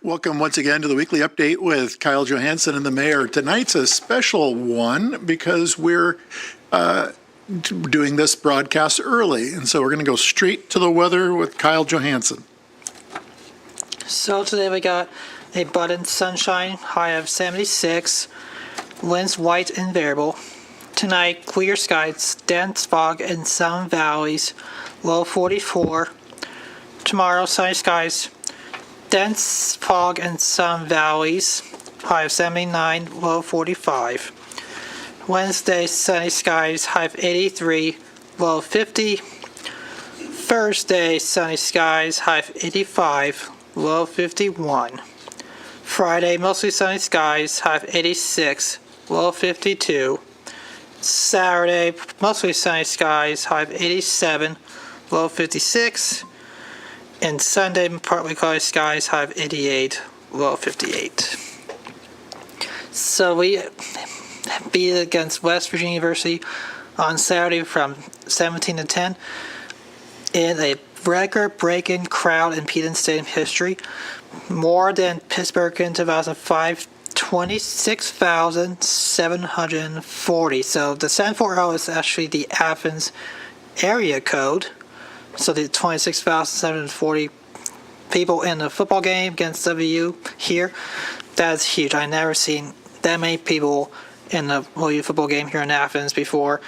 Welcome once again to the weekly update with Kyle Johansson and the mayor. Tonight's a special one because we're doing this broadcast early, and so we're going to go straight to the weather with Kyle Johansson. So today we got abundant sunshine, high of 76, winds light and variable. Tonight, clear skies, dense fog in some valleys, low 44. Tomorrow, sunny skies, dense fog in some valleys, high of 79, low 45. Wednesday, sunny skies, high of 83, low 50. Thursday, sunny skies, high of 85, low 51. Friday, mostly sunny skies, high of 86, low 52. Saturday, mostly sunny skies, high of 87, low 56. And Sunday, partly cloudy skies, high of 88, low 58. So we beat against West Virginia University on Saturday from 17 to 10 in a record-breaking crowd in Peden Stadium history, more than Pittsburgh in 2005, 26,740. So the 740 is actually the Athens area code. So the 26,740 people in the football game against WU here, that's huge. I've never seen that many people in the WU football game here in Athens before.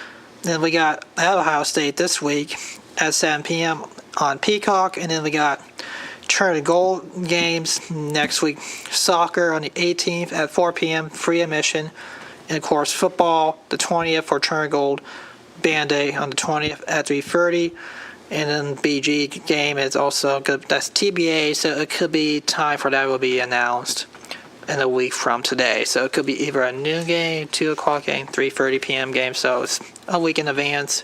Then we got Ohio State this week at 7 p.m. on Peacock, and then we got Trinity Gold games next week. Soccer on the 18th at 4 p.m. free admission, and of course football the 20th for Trinity Gold Band Day on the 20th at 3:30. And then BG game is also good. That's TBA, so it could be time for that will be announced in a week from today. So it could be either a noon game, 2 o'clock game, 3:30 p.m. game. So it's a week in advance.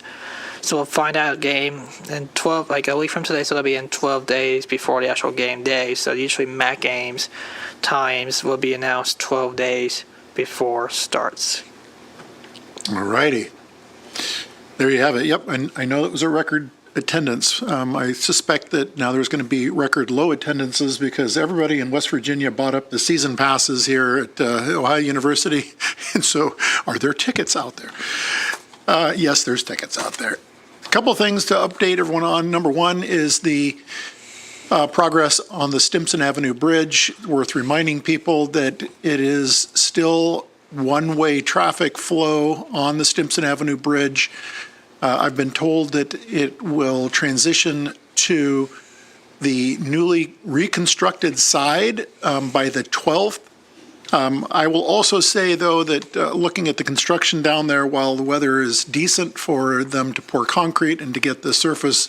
So we'll find out game in 12, like a week from today. So it'll be in 12 days before the actual game day. So usually MAC games times will be announced 12 days before starts. All righty. There you have it. Yep, and I know it was a record attendance. I suspect that now there's going to be record low attendances because everybody in West Virginia bought up the season passes here at Ohio University. And so are there tickets out there? Yes, there's tickets out there. A couple of things to update everyone on. Number one is the progress on the Stimson Avenue Bridge. Worth reminding people that it is still one-way traffic flow on the Stimson Avenue Bridge. I've been told that it will transition to the newly reconstructed side by the 12th. I will also say, though, that looking at the construction down there, while the weather is decent for them to pour concrete and to get the surface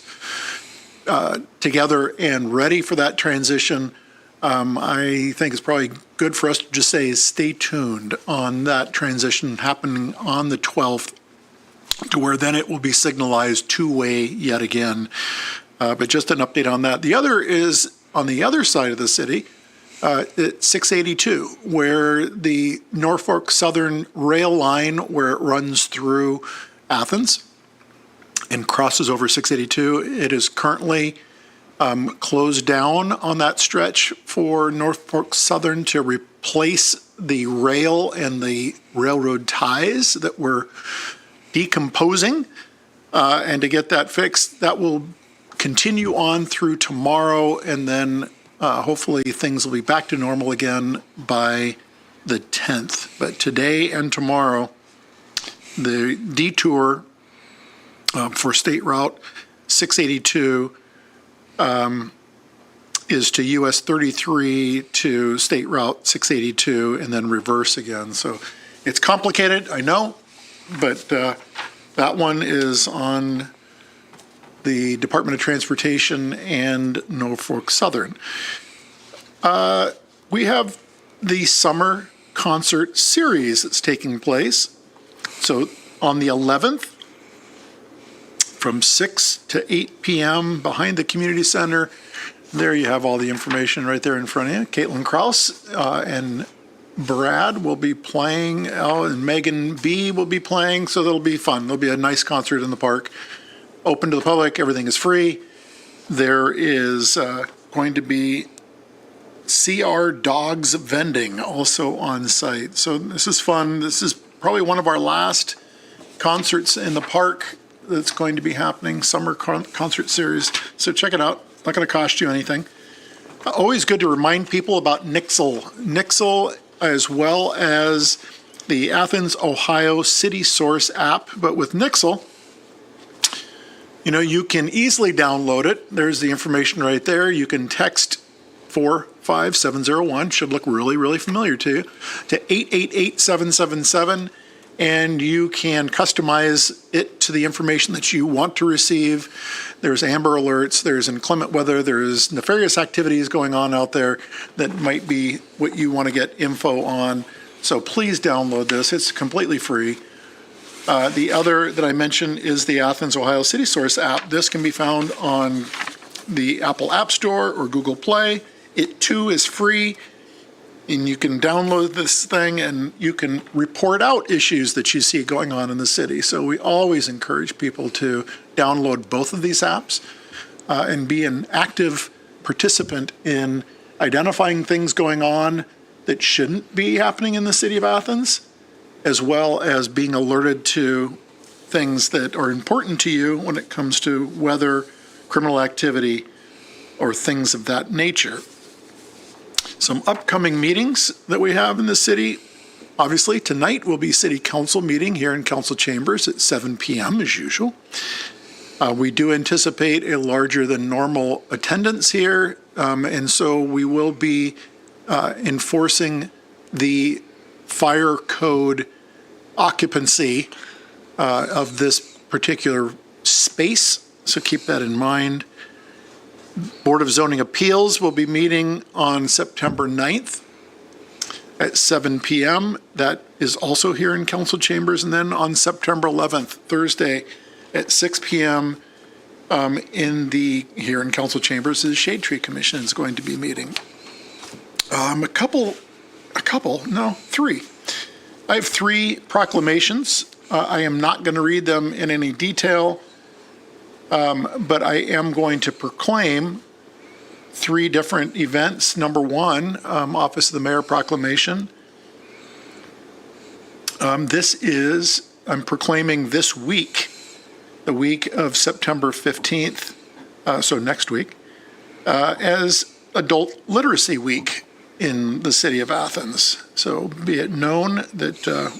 together and ready for that transition, I think it's probably good for us to just say stay tuned on that transition happening on the 12th. To where then it will be signalized two-way yet again. But just an update on that. The other is on the other side of the city, at 682, where the Norfolk Southern rail line, where it runs through Athens and crosses over 682, it is currently closed down on that stretch for Norfolk Southern to replace the rail and the railroad ties that were decomposing, and to get that fixed. That will continue on through tomorrow, and then hopefully things will be back to normal again by the 10th. But today and tomorrow, the detour for State Route 682 is to US 33 to State Route 682 and then reverse again. So it's complicated, I know. But that one is on the Department of Transportation and Norfolk Southern. We have the summer concert series that's taking place. So on the 11th, from 6 to 8 p.m. behind the community center, there you have all the information right there in front of you. Caitlin Krause and Brad will be playing, and Megan B will be playing, so that'll be fun. There'll be a nice concert in the park. Open to the public, everything is free. There is going to be CR Dogs Vending also on site. So this is fun. This is probably one of our last concerts in the park that's going to be happening, summer concert series. So check it out. Not going to cost you anything. Always good to remind people about Nixle. Nixle, as well as the Athens, Ohio City Source app. But with Nixle, you can easily download it. There's the information right there. You can text 45701, should look really, really familiar to you, to 888777, and you can customize it to the information that you want to receive. There's Amber Alerts, there's inclement weather, there's nefarious activities going on out there that might be what you want to get info on. So please download this. It's completely free. The other that I mentioned is the Athens, Ohio City Source app. This can be found on the Apple App Store or Google Play. It too is free, and you can download this thing and you can report out issues that you see going on in the city. So we always encourage people to download both of these apps and be an active participant in identifying things going on that shouldn't be happening in the city of Athens, as well as being alerted to things that are important to you when it comes to weather, criminal activity, or things of that nature. Some upcoming meetings that we have in the city. Obviously, tonight will be City Council meeting here in Council Chambers at 7 p.m. as usual. We do anticipate a larger than normal attendance here, and so we will be enforcing the fire code occupancy of this particular space, so keep that in mind. Board of Zoning Appeals will be meeting on September 9th at 7 p.m. That is also here in Council Chambers. And then on September 11th, Thursday at 6 p.m. Here in Council Chambers, the Shade Tree Commission is going to be meeting. Three. I have three proclamations. I am not going to read them in any detail. But I am going to proclaim three different events. Number one, Office of the Mayor proclamation. I'm proclaiming this week, the week of September 15th, so next week, as Adult Literacy Week in the city of Athens. So be it known that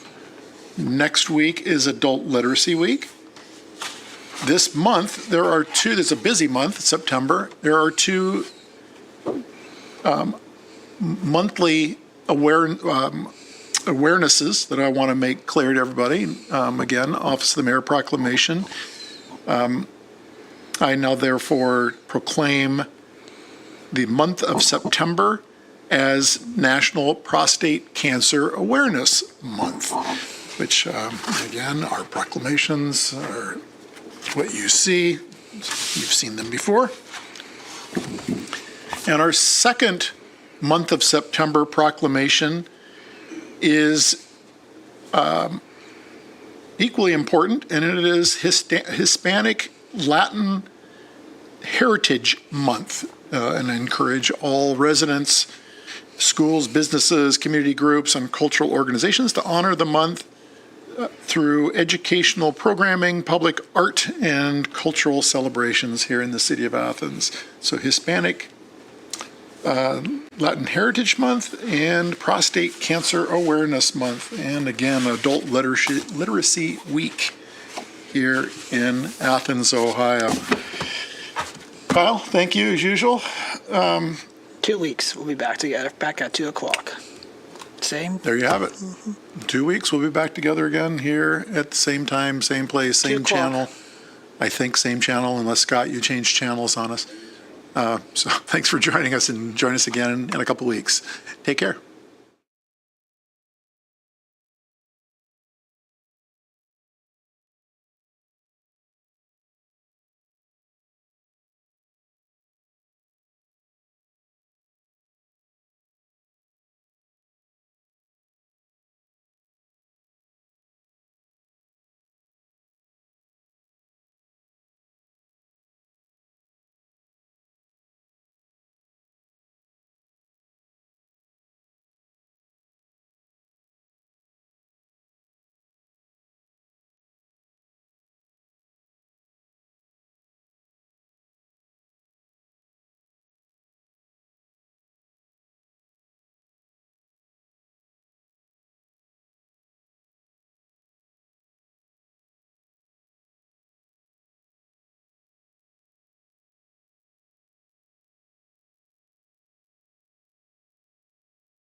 next week is Adult Literacy Week. This month, there's a busy month, September. There are two monthly awarenesses that I want to make clear to everybody. Again, Office of the Mayor proclamation. I now therefore proclaim the month of September as National Prostate Cancer Awareness Month, which, again, our proclamations are what you see. You've seen them before. And our second month of September proclamation is equally important, and it is Hispanic Latin Heritage Month. And I encourage all residents, schools, businesses, community groups, and cultural organizations to honor the month through educational programming, public art, and cultural celebrations here in the city of Athens. So Hispanic Latin Heritage Month and Prostate Cancer Awareness Month. And again, Adult Literacy Week here in Athens, Ohio. Kyle, thank you as usual. 2 weeks, we'll be back together, back at 2 o'clock. Same. There you have it. 2 weeks, we'll be back together again here at the same time, same place, same channel. I think same channel, unless, Scott, you changed channels on us. So thanks for joining us, and join us again in a couple weeks. Take care.